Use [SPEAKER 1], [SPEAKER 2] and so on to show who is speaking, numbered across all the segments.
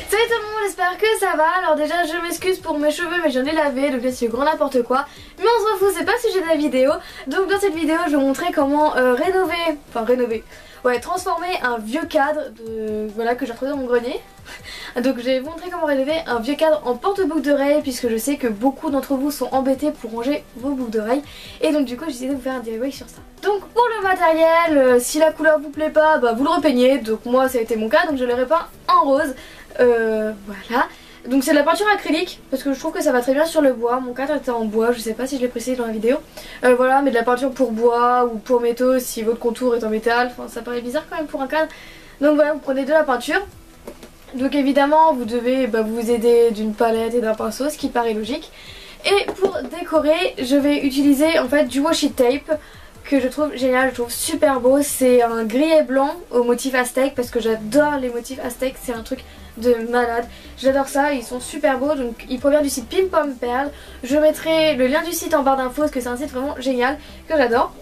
[SPEAKER 1] Salut tout le monde, j'espère que ça va. Alors déjà je m'excuse pour mes cheveux mais j'en ai lavé donc là c'est grand n'importe quoi. Mais on s'en fout, c'est pas le sujet de la vidéo. Donc dans cette vidéo je vais vous montrer comment transformer un vieux cadre voilà, que j'ai retrouvé dans mon grenier. Donc je vais vous montrer comment rénover un vieux cadre en porte-boucle d'oreille, puisque je sais que beaucoup d'entre vous sont embêtés pour ranger vos boucles d'oreille. Et donc du coup j'ai décidé de vous faire un DIY sur ça. Donc pour le matériel, si la couleur vous plaît pas, bah, vous le repeignez. Donc moi ça a été mon cas, donc je l'ai repeint en rose. Voilà. Donc c'est de la peinture acrylique parce que je trouve que ça va très bien sur le bois. Mon cadre était en bois, je sais pas si je l'ai précisé dans la vidéo. Voilà, mais de la peinture pour bois ou pour métaux si votre contour est en métal. Enfin ça paraît bizarre quand même pour un cadre. Donc voilà, vous prenez de la peinture. Donc évidemment vous devez vous aider d'une palette et d'un pinceau, ce qui paraît logique. Et pour décorer je vais utiliser en fait du washi tape que je trouve génial, je trouve super beau. C'est un gris et blanc au motif aztèque parce que j'adore les motifs aztèques, c'est un truc de malade. J'adore ça, ils sont super beaux. Donc il provient du site Pim Pom Perle. Je mettrai le lien du site en barre d'infos parce que c'est un site vraiment génial que j'adore.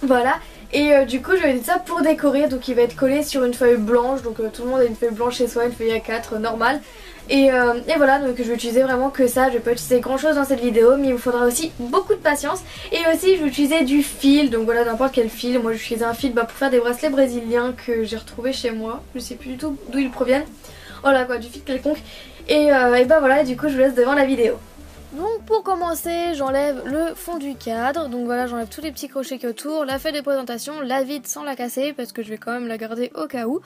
[SPEAKER 1] Voilà. Et du coup je vais mettre ça pour décorer, donc il va être collé sur une feuille blanche, donc tout le monde a une feuille blanche chez soi, une feuille A4 normale. Et voilà, donc je vais utiliser vraiment que ça, je vais pas utiliser grand chose dans cette vidéo, mais il me faudra aussi beaucoup de patience. Et aussi je vais utiliser du fil, donc voilà, n'importe quel fil. Moi j'ai utilisé un fil pour faire des bracelets brésiliens que j'ai retrouvé chez moi, je sais plus du tout d'où ils proviennent. Voilà quoi, du fil quelconque. Et voilà, du coup je vous laisse devant la vidéo. Donc pour commencer j'enlève le fond du cadre, donc voilà j'enlève tous les petits crochets qui autour, la feuille de présentation, la vide sans la casser parce que je vais quand même la garder au cas où.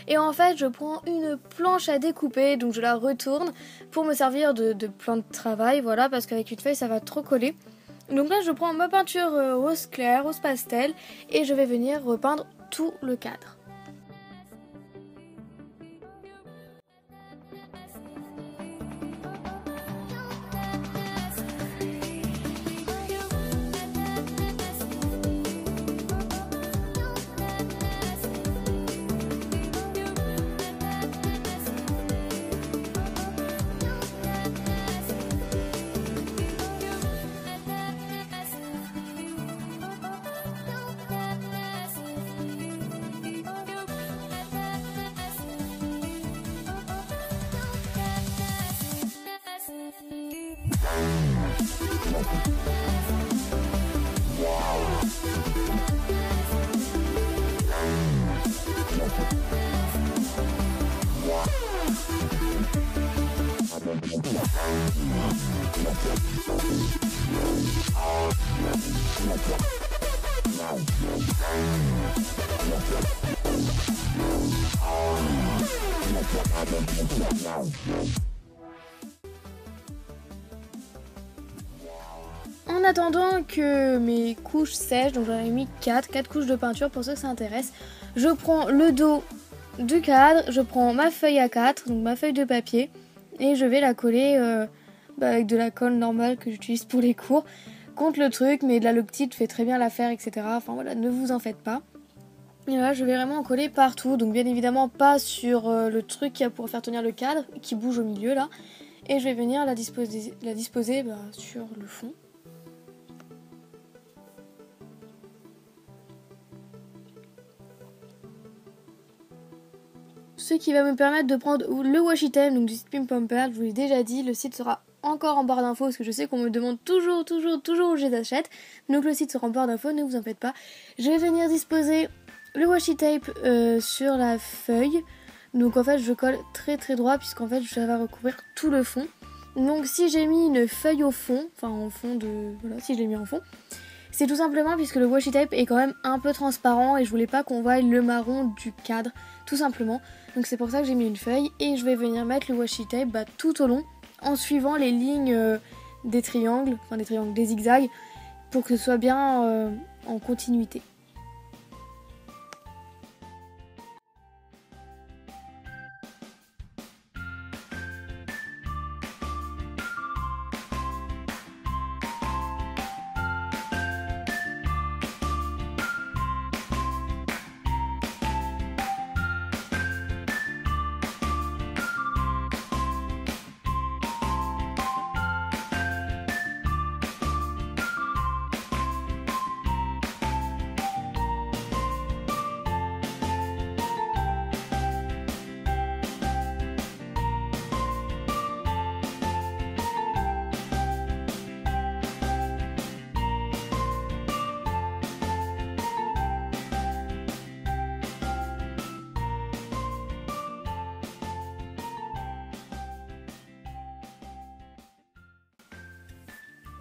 [SPEAKER 1] Et en fait je prends une planche à découper, donc je la retourne pour me servir de plan de travail, voilà, parce qu'avec une feuille ça va trop coller. Donc là je prends ma peinture rose clair, rose pastel et je vais venir repeindre tout le cadre. En attendant que mes couches sèchent, donc j'en ai mis 4 couches de peinture pour ceux que ça intéresse, je prends le dos du cadre, je prends ma feuille A4, donc ma feuille de papier, et je vais la coller avec de la colle normale que j'utilise pour les cours contre le truc, mais de la Loctite fait très bien l'affaire, etc. Enfin voilà, ne vous en faites pas. Et là je vais vraiment en coller partout, donc bien évidemment pas sur le truc qui va pouvoir faire tenir le cadre, qui bouge au milieu là, et je vais venir la disposer sur le fond. Ce qui va me permettre de prendre le washi tape, donc du site Pim Pom Perle. Je vous l'ai déjà dit, le site sera encore en barre d'infos parce que je sais qu'on me demande toujours où je les achète. Donc le site sera en barre d'infos, ne vous en faites pas. Je vais venir disposer le washi tape sur la feuille. Donc en fait je colle très droit puisqu'en fait ça va recouvrir tout le fond. Donc si j'ai mis une feuille au fond, enfin en fond de... voilà, si je l'ai mis en fond, c'est tout simplement puisque le washi tape est quand même un peu transparent et je voulais pas qu'on voie le marron du cadre, tout simplement. Donc c'est pour ça que j'ai mis une feuille et je vais venir mettre le washi tape tout au long en suivant les lignes des triangles, des zigzags, pour que ce soit bien en continuité.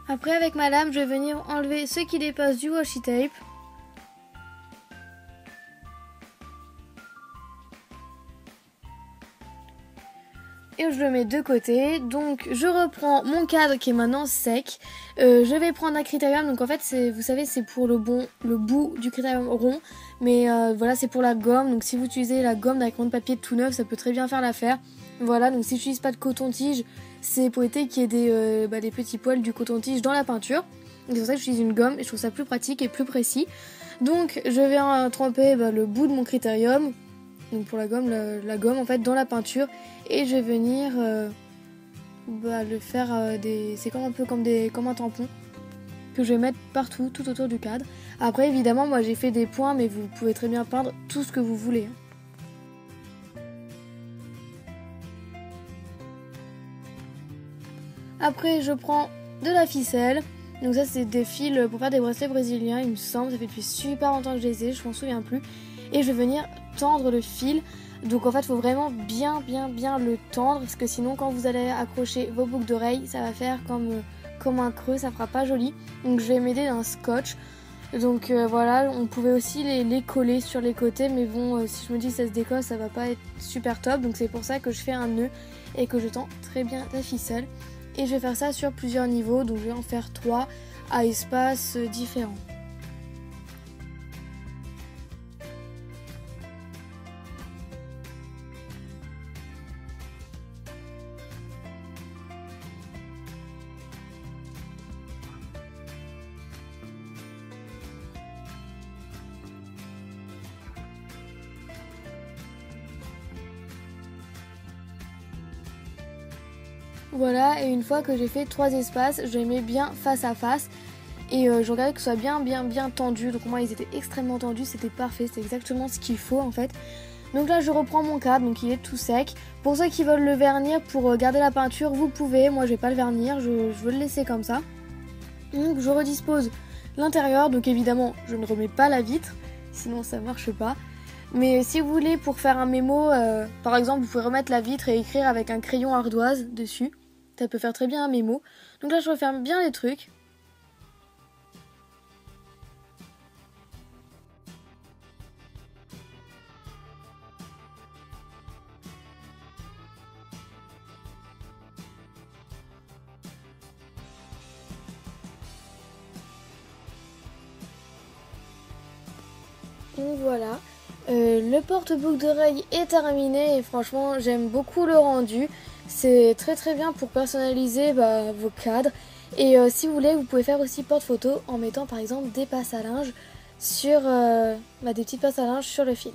[SPEAKER 1] Après avec ma lame, je vais venir enlever ce qui dépasse du washi tape. Et je le mets de côté. Donc je reprends mon cadre qui est maintenant sec. Je vais prendre un critérium. Donc en fait vous savez c'est pour le bout du critérium rond. Mais voilà c'est pour la gomme. Donc si vous utilisez la gomme d'un crayon de papier tout neuf, ça peut très bien faire l'affaire. Voilà, donc si je n'utilise pas de coton-tige, c'est pour éviter qu'il y ait des petits poils du coton-tige dans la peinture. C'est pour ça que j'utilise une gomme et je trouve ça plus pratique et plus précis. Donc je vais tremper le bout de mon critérium. Donc pour la gomme, la gomme en fait dans la peinture. Et je vais venir le faire c'est comme un peu comme un tampon que je vais mettre partout, tout autour du cadre. Après évidemment moi j'ai fait des points, mais vous pouvez très bien peindre tout ce que vous voulez. Après je prends de la ficelle. Donc ça c'est des fils pour faire des bracelets brésiliens, il me semble, ça fait depuis super longtemps que je les ai, je m'en souviens plus. Et je vais venir tendre le fil. Donc en fait il faut vraiment bien le tendre, parce que sinon quand vous allez accrocher vos boucles d'oreilles, ça va faire comme un creux, ça fera pas joli. Donc je vais m'aider d'un scotch. Donc voilà, on pouvait aussi les coller sur les côtés, mais bon si je me dis que ça se décolle, ça va pas être super top. Donc c'est pour ça que je fais un nœud et que je tends très bien la ficelle. Et je vais faire ça sur plusieurs niveaux, donc je vais en faire 3 à espaces différents. Voilà, et une fois que j'ai fait 3 espaces, je les mets bien face à face. Et je regardais que ce soit bien tendu. Donc moi ils étaient extrêmement tendus, c'était parfait, c'était exactement ce qu'il faut en fait. Donc là je reprends mon cadre, donc il est tout sec. Pour ceux qui veulent le vernir pour garder la peinture, vous pouvez. Moi je vais pas le vernir, je veux le laisser comme ça. Donc je redispose l'intérieur, donc évidemment je ne remets pas la vitre, sinon ça marche pas. Mais si vous voulez pour faire un mémo, par exemple vous pouvez remettre la vitre et écrire avec un crayon ardoise dessus. Ça peut faire très bien un mémo. Donc là je referme bien les trucs. Donc voilà, le porte-boucle d'oreille est terminé et franchement j'aime beaucoup le rendu. C'est très bien pour personnaliser vos cadres. Et si vous voulez, vous pouvez faire aussi porte-photo en mettant par exemple des passes à linge sur des petites passes à linge sur le fil.